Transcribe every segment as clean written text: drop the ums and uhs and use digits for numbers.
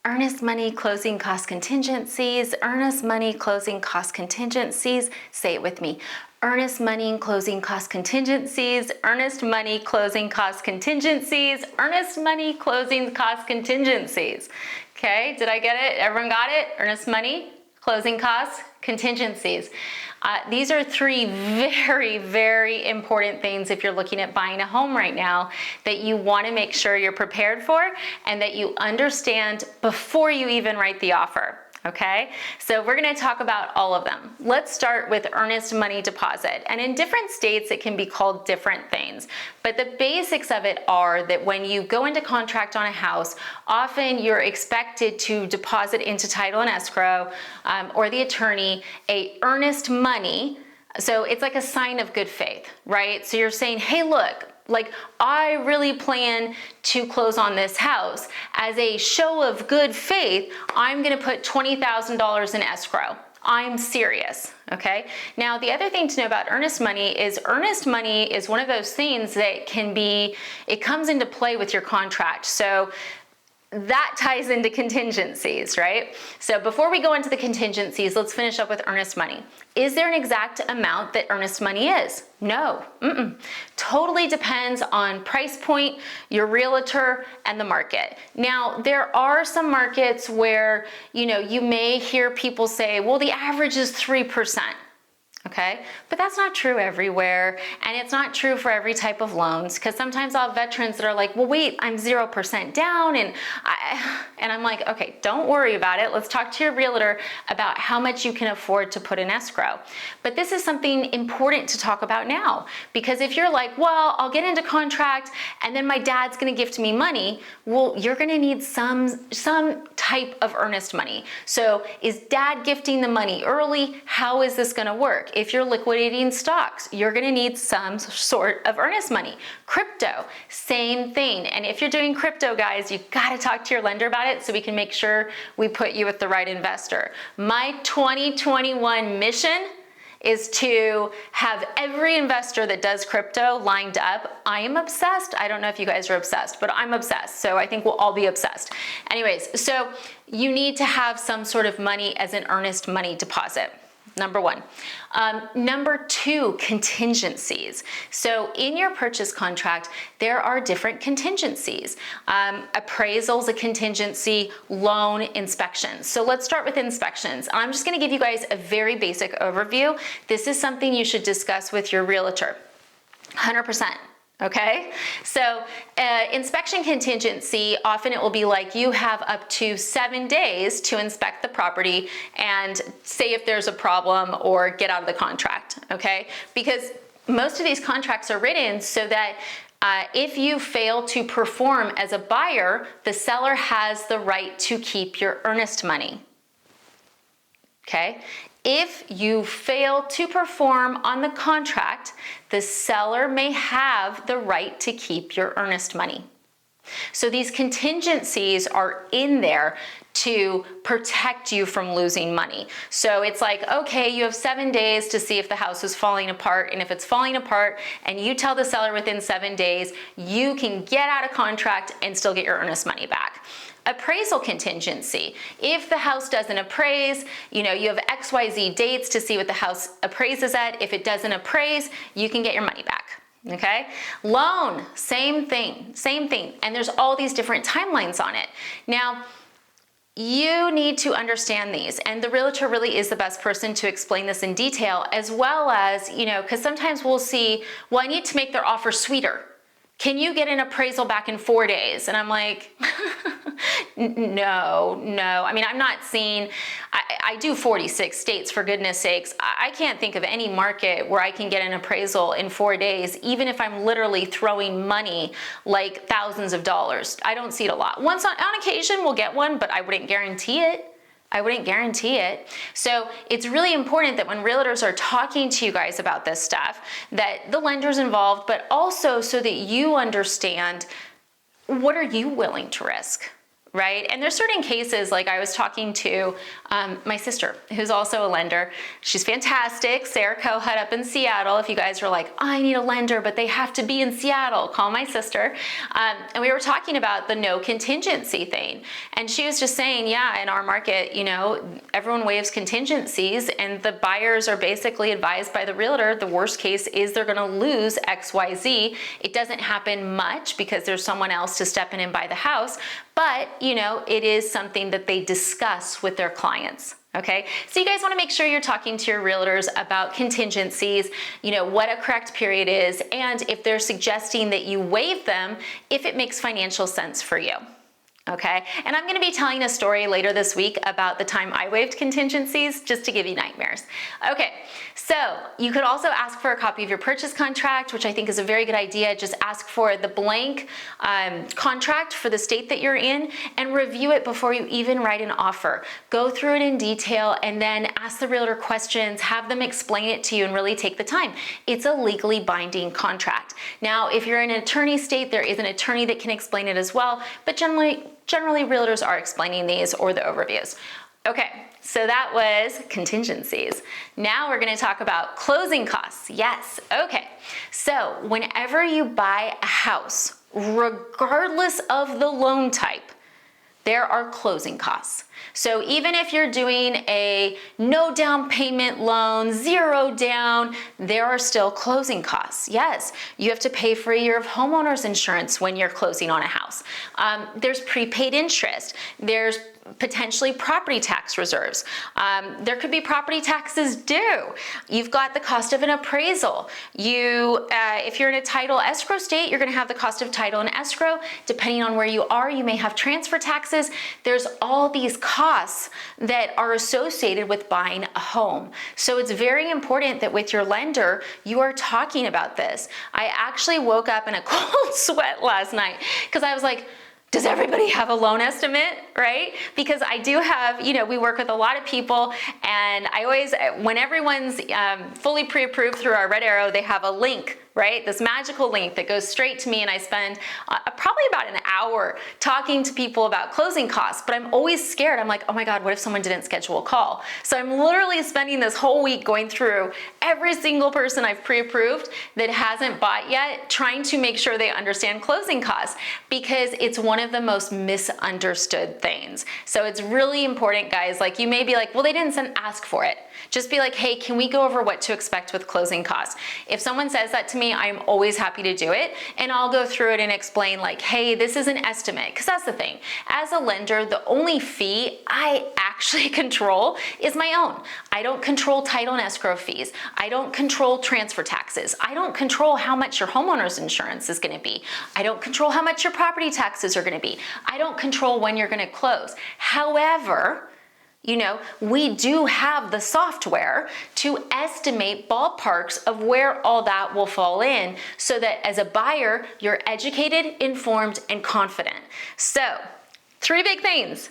Earnest money, closing cost contingencies, earnest money, closing cost contingencies. Say it with me. Earnest money, closing cost contingencies, earnest money, closing cost contingencies, earnest money, closing cost contingencies. Okay, did I get it? Everyone got it? Earnest money, closing costs, contingencies. These are three very, very important things if you're looking at buying a home right now that you want to make sure you're prepared for and that you understand before you even write the offer. Okay, so we're going to talk about all of them. Let's start with earnest money deposit. And in different states, it can be called different things. But the basics of it are that when you go into contract on a house, often you're expected to deposit into title and escrow or the attorney a earnest money. So it's like a sign of good faith, right? So you're saying, hey, look, like I really plan to close on this house. As a show of good faith, I'm gonna put $20,000 in escrow. I'm serious, okay? Now, the other thing to know about earnest money is one of those things that it comes into play with your contract. So that ties into contingencies, right? So before we go into the contingencies, let's finish up with earnest money. Is there an exact amount that earnest money is? No, Totally depends on price point, your realtor, and the market. Now, there are some markets where, you may hear people say, well, the average is 3%. Okay, but that's not true everywhere, and it's not true for every type of loans, because sometimes I'll have veterans that are like, well, wait, I'm 0% down, and I'm like, okay, don't worry about it. Let's talk to your realtor about how much you can afford to put in escrow. But this is something important to talk about now, because if you're like, well, I'll get into contract, and then my dad's gonna gift me money, well, you're gonna need some type of earnest money. So is dad gifting the money early? How is this gonna work? If you're liquidating stocks, you're gonna need some sort of earnest money. Crypto, same thing. And if you're doing crypto, guys, you gotta talk to your lender about it so we can make sure we put you with the right investor. My 2021 mission is to have every investor that does crypto lined up. I am obsessed. I don't know if you guys are obsessed, but I'm obsessed. So I think we'll all be obsessed. Anyways, so you need to have some sort of money as an earnest money deposit. Number one. Number two, contingencies. So in your purchase contract, there are different contingencies. Appraisal's a contingency, loan, inspections. So let's start with inspections. I'm just gonna give you guys a very basic overview. This is something you should discuss with your realtor, 100%. Okay, so inspection contingency, often it will be like you have up to 7 days to inspect the property and say if there's a problem or get out of the contract, okay? Because most of these contracts are written so that if you fail to perform as a buyer, the seller has the right to keep your earnest money, okay? If you fail to perform on the contract, the seller may have the right to keep your earnest money. So these contingencies are in there to protect you from losing money. So it's like, okay, you have 7 days to see if the house is falling apart, and if it's falling apart and you tell the seller within 7 days, you can get out of contract and still get your earnest money back. Appraisal contingency. If the house doesn't appraise, you have XYZ dates to see what the house appraises at. If it doesn't appraise, you can get your money back. Okay? Loan, same thing. And there's all these different timelines on it. Now, you need to understand these, and the realtor really is the best person to explain this in detail, as well as, because sometimes we'll see, well, I need to make their offer sweeter. Can you get an appraisal back in 4 days? And I'm like, no. I mean, I'm not seeing, I do 46 states, for goodness sakes. I can't think of any market where I can get an appraisal in 4 days, even if I'm literally throwing money like thousands of dollars. I don't see it a lot. Once on occasion, we'll get one, but I wouldn't guarantee it. So it's really important that when realtors are talking to you guys about this stuff, that the lender's involved, but also so that you understand, what are you willing to risk? right? And there's certain cases, like I was talking to my sister, who's also a lender. She's fantastic, Sarah Cohut up in Seattle. If you guys are like, I need a lender, but they have to be in Seattle, call my sister. And we were talking about the no contingency thing. And she was just saying, yeah, in our market, you know, everyone waives contingencies and the buyers are basically advised by the realtor, the worst case is they're gonna lose XYZ. It doesn't happen much because there's someone else to step in and buy the house, but you know, it is something that they discuss with their clients. Okay, so you guys want to make sure you're talking to your realtors about contingencies, you know, what a correct period is, and if they're suggesting that you waive them, if it makes financial sense for you. Okay, and I'm going to be telling a story later this week about the time I waived contingencies, just to give you nightmares. Okay, so you could also ask for a copy of your purchase contract, which I think is a very good idea. Just ask for the blank contract for the state that you're in and review it before you even write an offer. Go through it in detail and then ask the realtor questions, have them explain it to you and really take the time. It's a legally binding contract. Now, if you're in an attorney state, there is an attorney that can explain it as well, but generally realtors are explaining these or the overviews. Okay, so that was contingencies. Now we're gonna talk about closing costs. Yes, okay. So whenever you buy a house, regardless of the loan type, there are closing costs. So even if you're doing a no down payment loan, 0 down, there are still closing costs. Yes, you have to pay for a year of homeowner's insurance when you're closing on a house. There's prepaid interest. There's potentially property tax reserves. There could be property taxes due. You've got the cost of an appraisal. If you're in a title escrow state, you're gonna have the cost of title and escrow. Depending on where you are, you may have transfer taxes. There's all these costs that are associated with buying a home. So it's very important that with your lender, you are talking about this. I actually woke up in a cold sweat last night because I was like, does everybody have a loan estimate, right? Because I do have, you know, we work with a lot of people and I always, when everyone's fully pre-approved through our Red Arrow, they have a link, right? This magical link that goes straight to me and I spend probably about an hour talking to people about closing costs, but I'm always scared. I'm like, oh my God, what if someone didn't schedule a call? So I'm literally spending this whole week going through every single person I've pre-approved that hasn't bought yet, trying to make sure they understand closing costs because it's one of the most misunderstood things. So it's really important, guys. Like you may be like, well, they didn't ask for it. Just be like, hey, can we go over what to expect with closing costs? If someone says that to me, I'm always happy to do it. And I'll go through it and explain like, hey, this is an estimate. Because that's the thing. As a lender, the only fee I actually control is my own. I don't control title and escrow fees. I don't control transfer taxes. I don't control how much your homeowner's insurance is going to be. I don't control how much your property taxes are going to be. I don't control when you're going to close. However, you know, we do have the software to estimate ballparks of where all that will fall in so that as a buyer, you're educated, informed, and confident. So 3 big things.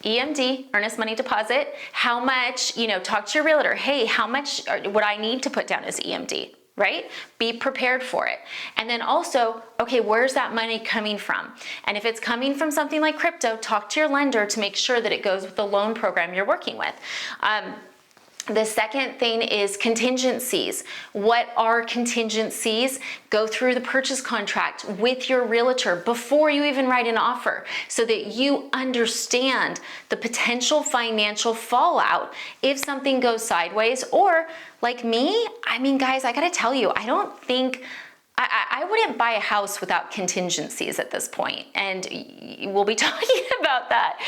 EMD, earnest money deposit, how much, you know, talk to your realtor. Hey, how much would I need to put down as EMD? Right? Be prepared for it. And then also, okay, where's that money coming from? And if it's coming from something like crypto, talk to your lender to make sure that it goes with the loan program you're working with. The second thing is contingencies. What are contingencies? Go through the purchase contract with your realtor before you even write an offer so that you understand the potential financial fallout if something goes sideways. Or like me, I mean, guys, I gotta tell you, I don't think I wouldn't buy a house without contingencies at this point, and we'll be talking about that.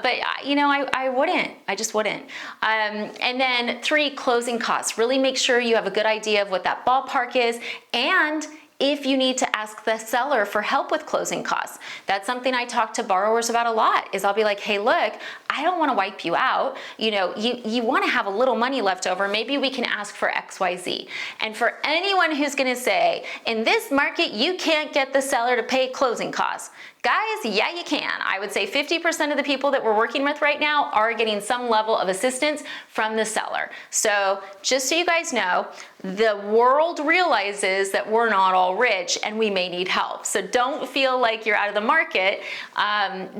But you know, I wouldn't. I just wouldn't. And then 3, closing costs. Really make sure you have a good idea of what that ballpark is, and if you need to ask the seller for help with closing costs. That's something I talk to borrowers about a lot, is I'll be like, hey, look, I don't want to wipe you out. You know, you want to have a little money left over. Maybe we can ask for XYZ. And for anyone who's going to say, in this market, you can't get the seller to pay closing costs. Guys, yeah, you can. I would say 50% of the people that we're working with right now are getting some level of assistance from the seller. So just so you guys know, the world realizes that we're not all rich and we may need help. So don't feel like you're out of the market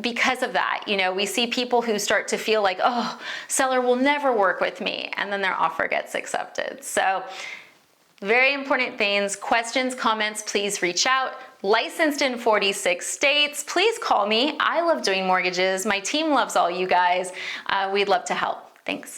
because of that. You know, we see people who start to feel like, oh, seller will never work with me, and then their offer gets accepted. So very important things. Questions, comments, please reach out. Licensed in 46 states. Please call me. I love doing mortgages. My team loves all you guys. We'd love to help. Thanks.